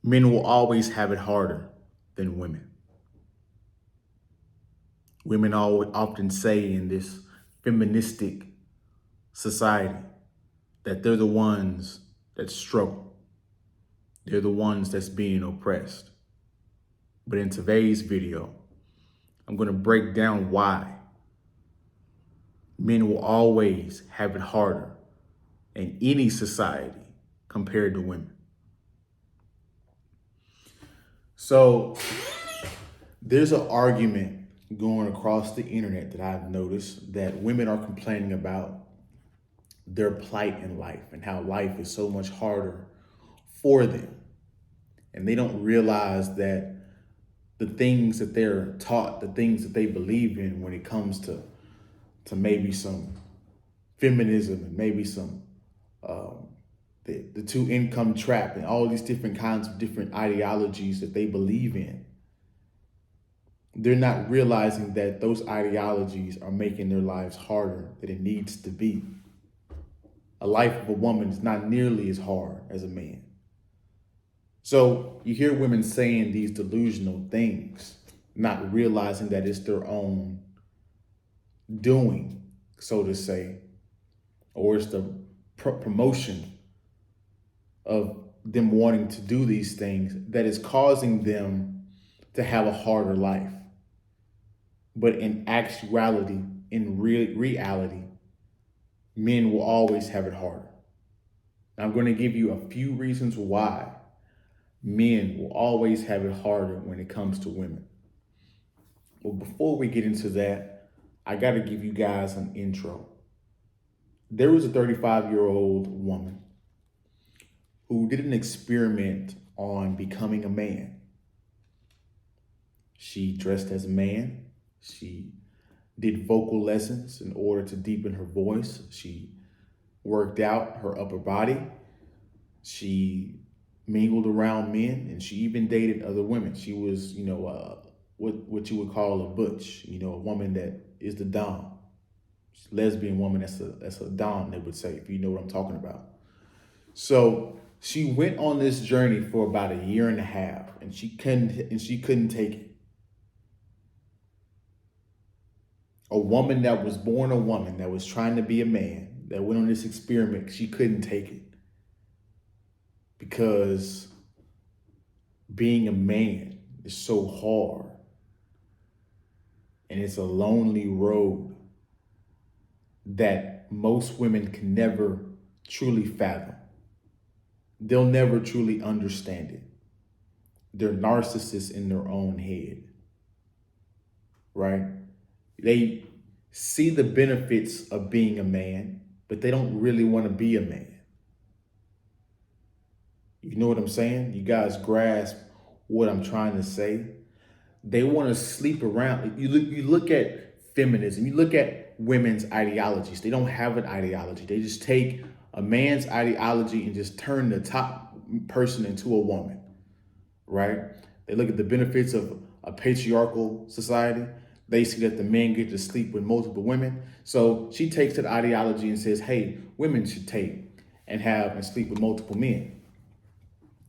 Men will always have it harder than women. Women often say in this feministic society that they're the ones that struggle. They're the ones that's being oppressed. But in today's video, I'm going to break down why men will always have it harder in any society compared to women. So there's an argument going across the internet that I've noticed that women are complaining about their plight in life and how life is so much harder for them. And they don't realize that the things that they're taught, the things that they believe in when it comes to maybe some feminism and maybe some the two income trap and all these different kinds of different ideologies that they believe in, they're not realizing that those ideologies are making their lives harder than it needs to be. A life of a woman is not nearly as hard as a man. So you hear women saying these delusional things, not realizing that it's their own doing, so to say, or it's the promotion of them wanting to do these things that is causing them to have a harder life. But in actuality, in reality, men will always have it harder. I'm going to give you a few reasons why men will always have it harder when it comes to women. Well, before we get into that, I got to give you guys an intro. There was a 35-year-old woman who did an experiment on becoming a man. She dressed as a man. She did vocal lessons in order to deepen her voice. She worked out her upper body. She mingled around men, and she even dated other women. She was, what you would call a butch, a woman that is the dom. Lesbian woman, that's a dom, they would say, if you know what I'm talking about. So she went on this journey for about a year and a half, and she couldn't take it. A woman that was born a woman, that was trying to be a man, that went on this experiment, she couldn't take it. Because being a man is so hard. And it's a lonely road that most women can never truly fathom. They'll never truly understand it. They're narcissists in their own head, right? They see the benefits of being a man, but they don't really want to be a man. You know what I'm saying? You guys grasp what I'm trying to say? They want to sleep around. You look at feminism, you look at women's ideologies. They don't have an ideology. They just take a man's ideology and just turn the top person into a woman, right? They look at the benefits of a patriarchal society. They see that the men get to sleep with multiple women. So she takes that ideology and says, hey, women should take and have and sleep with multiple men.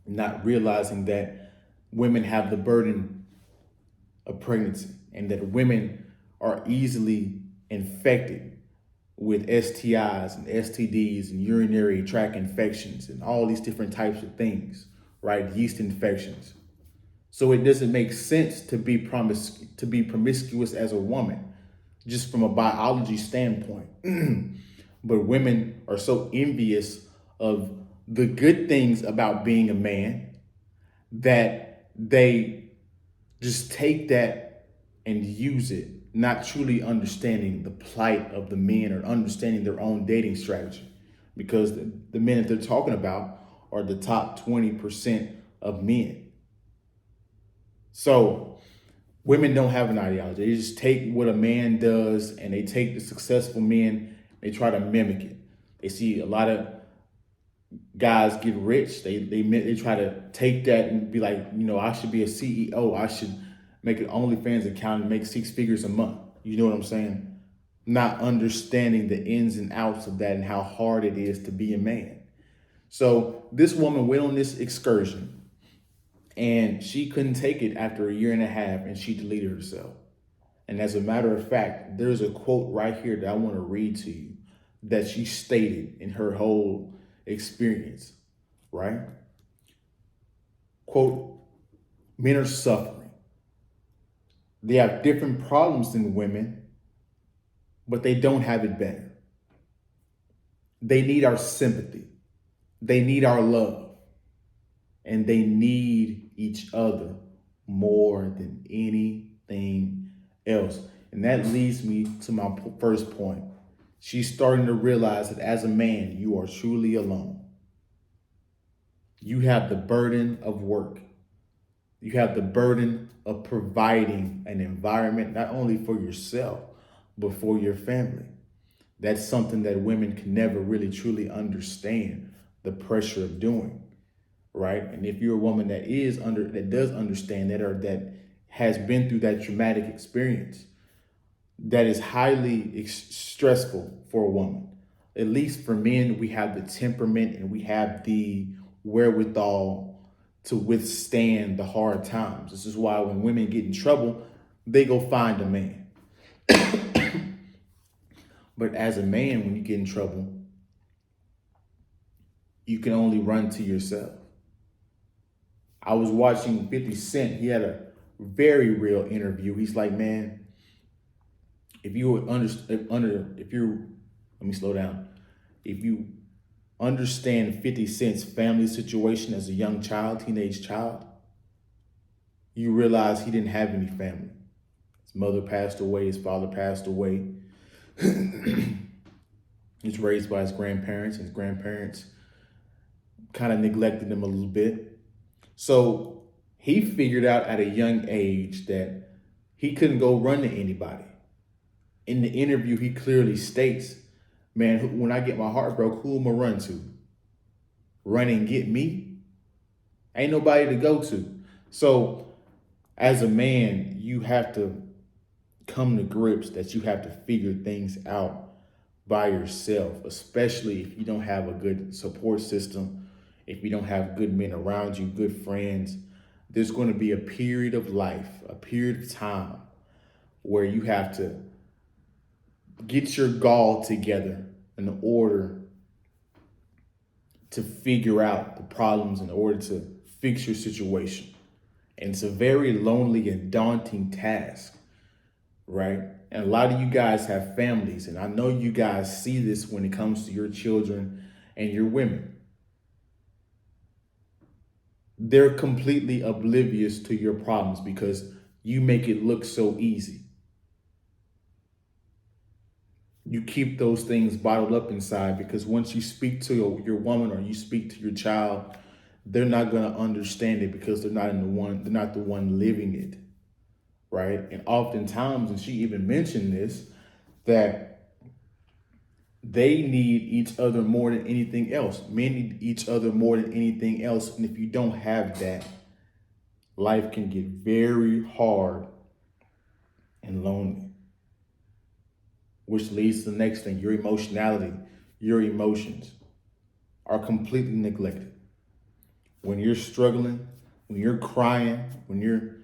Not realizing that women have the burden of pregnancy and that women are easily infected with STIs and STDs and urinary tract infections and all these different types of things, right? Yeast infections. So it doesn't make sense to be promiscuous as a woman, just from a biology standpoint. But women are so envious of the good things about being a man that they just take that and use it, not truly understanding the plight of the men or understanding their own dating strategy. Because the men that they're talking about are the top 20% of men. So women don't have an ideology. They just take what a man does and they take the successful men, they try to mimic it. They see a lot of guys get rich. They try to take that and be like, I should be a CEO. I should make an OnlyFans account and make 6 figures a month. You know what I'm saying? Not understanding the ins and outs of that and how hard it is to be a man. So this woman went on this excursion And she couldn't take it after a year and a half, and she deleted herself. And as a matter of fact, there's a quote right here that I want to read to you that she stated in her whole experience, right? Quote, men are suffering. They have different problems than women, but they don't have it better. They need our sympathy. They need our love. And they need each other more than anything else. And that leads me to my first point. She's starting to realize that as a man, you are truly alone. You have the burden of work. You have the burden of providing an environment, not only for yourself, but for your family. That's something that women can never really truly understand the pressure of doing, right? And if you're a woman that does understand that, or that has been through that traumatic experience, that is highly stressful for a woman. At least for men, we have the temperament and we have the wherewithal to withstand the hard times. This is why when women get in trouble, they go find a man. But as a man, when you get in trouble, you can only run to yourself. I was watching 50 Cent. He had a very real interview. He's like, man, let me slow down. If you understand 50 Cent's family situation as a young child, teenage child, you realize he didn't have any family. His mother passed away, his father passed away. He's raised by his grandparents, and his grandparents kind of neglected him a little bit. So he figured out at a young age that he couldn't go run to anybody. In the interview, he clearly states, man, when I get my heart broke, who am I run to? Run and get me? Ain't nobody to go to. So as a man, you have to come to grips that you have to figure things out by yourself, especially if you don't have a good support system, if you don't have good men around you, good friends. There's going to be a period of life, a period of time where you have to get your gall together in order to figure out the problems, in order to fix your situation. And it's a very lonely and daunting task, right? And a lot of you guys have families, and I know you guys see this when it comes to your children and your women. They're completely oblivious to your problems because you make it look so easy. You keep those things bottled up inside because once you speak to your woman or you speak to your child, they're not going to understand it because they're not the one living it, right? And oftentimes, and she even mentioned this, that they need each other more than anything else. Men need each other more than anything else. And if you don't have that, life can get very hard and lonely. Which leads to the next thing, your emotionality, your emotions are completely neglected. When you're struggling, when you're crying, when you're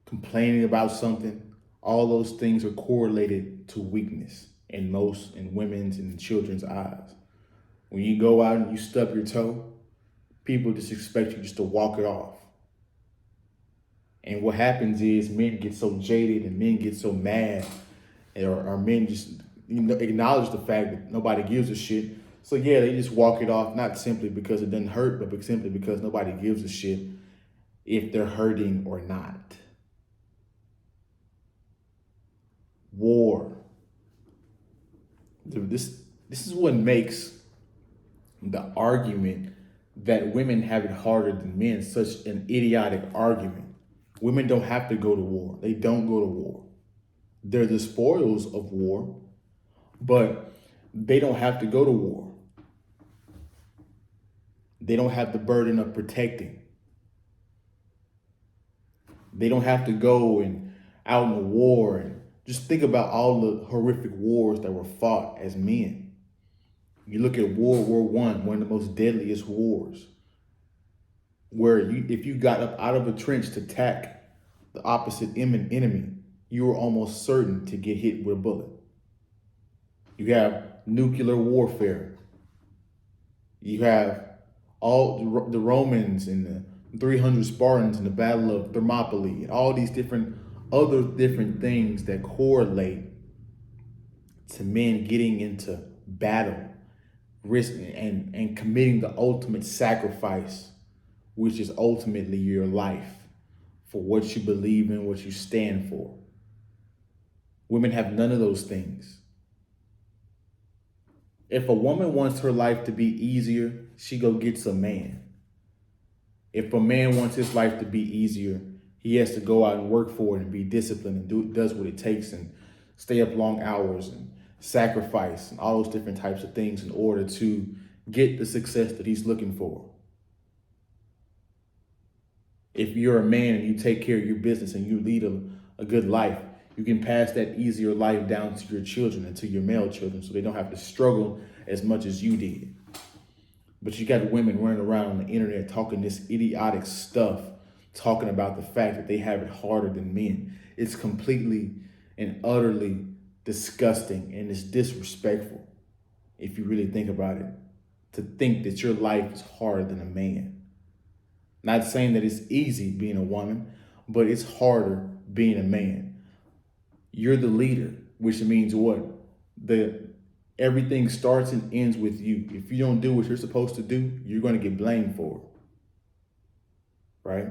complaining about something, all those things are correlated to weakness in women's and children's eyes. When you go out and you stub your toe, people just expect you just to walk it off. And what happens is men get so jaded and men get so mad, or men just acknowledge the fact that nobody gives a shit. So yeah, they just walk it off, not simply because it doesn't hurt, but simply because nobody gives a shit if they're hurting or not. War. This is what makes the argument that women have it harder than men such an idiotic argument. Women don't have to go to war. They don't go to war. They're the spoils of war, but they don't have to go to war. They don't have the burden of protecting. They don't have to go and out in the war. And just think about all the horrific wars that were fought as men. You look at World War I, one of the most deadliest wars. where if you got up out of a trench to attack the opposite enemy, you were almost certain to get hit with a bullet. You have nuclear warfare. You have all the Romans and the 300 Spartans in the Battle of Thermopylae, and all these different things that correlate to men getting into battle, risk, and committing the ultimate sacrifice, which is ultimately your life for what you believe in, what you stand for. Women have none of those things. If a woman wants her life to be easier, she go gets a man. If a man wants his life to be easier, he has to go out and work for it and be disciplined and does what it takes and stay up long hours and sacrifice and all those different types of things in order to get the success that he's looking for. If you're a man and you take care of your business and you lead a good life, you can pass that easier life down to your children and to your male children so they don't have to struggle as much as you did. But you got women running around on the internet talking this idiotic stuff, talking about the fact that they have it harder than men. It's completely and utterly disgusting, and it's disrespectful, if you really think about it, to think that your life is harder than a man. Not saying that it's easy being a woman, but it's harder being a man. You're the leader, which means what? Everything starts and ends with you. If you don't do what you're supposed to do, you're going to get blamed for it, right?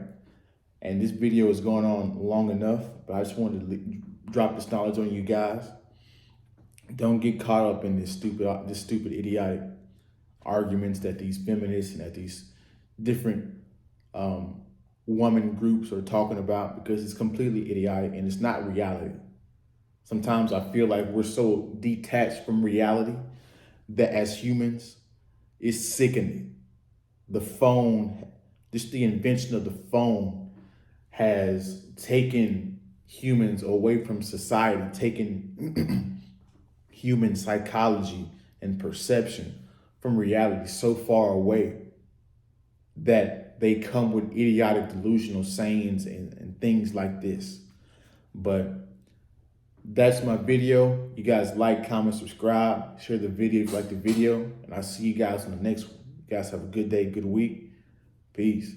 And this video is going on long enough, but I just wanted to drop this knowledge on you guys. Don't get caught up in this stupid, idiotic arguments that these feminists and that these different woman groups are talking about, because it's completely idiotic and it's not reality. Sometimes I feel like we're so detached from reality that as humans, it's sickening. The phone, just the invention of the phone has taken humans away from society, taken human psychology and perception from reality so far away that they come with idiotic delusional sayings and things like this. But that's my video. You guys like, comment, subscribe, share the video if you like the video, and I'll see you guys in the next one. You guys have a good day, good week. Peace.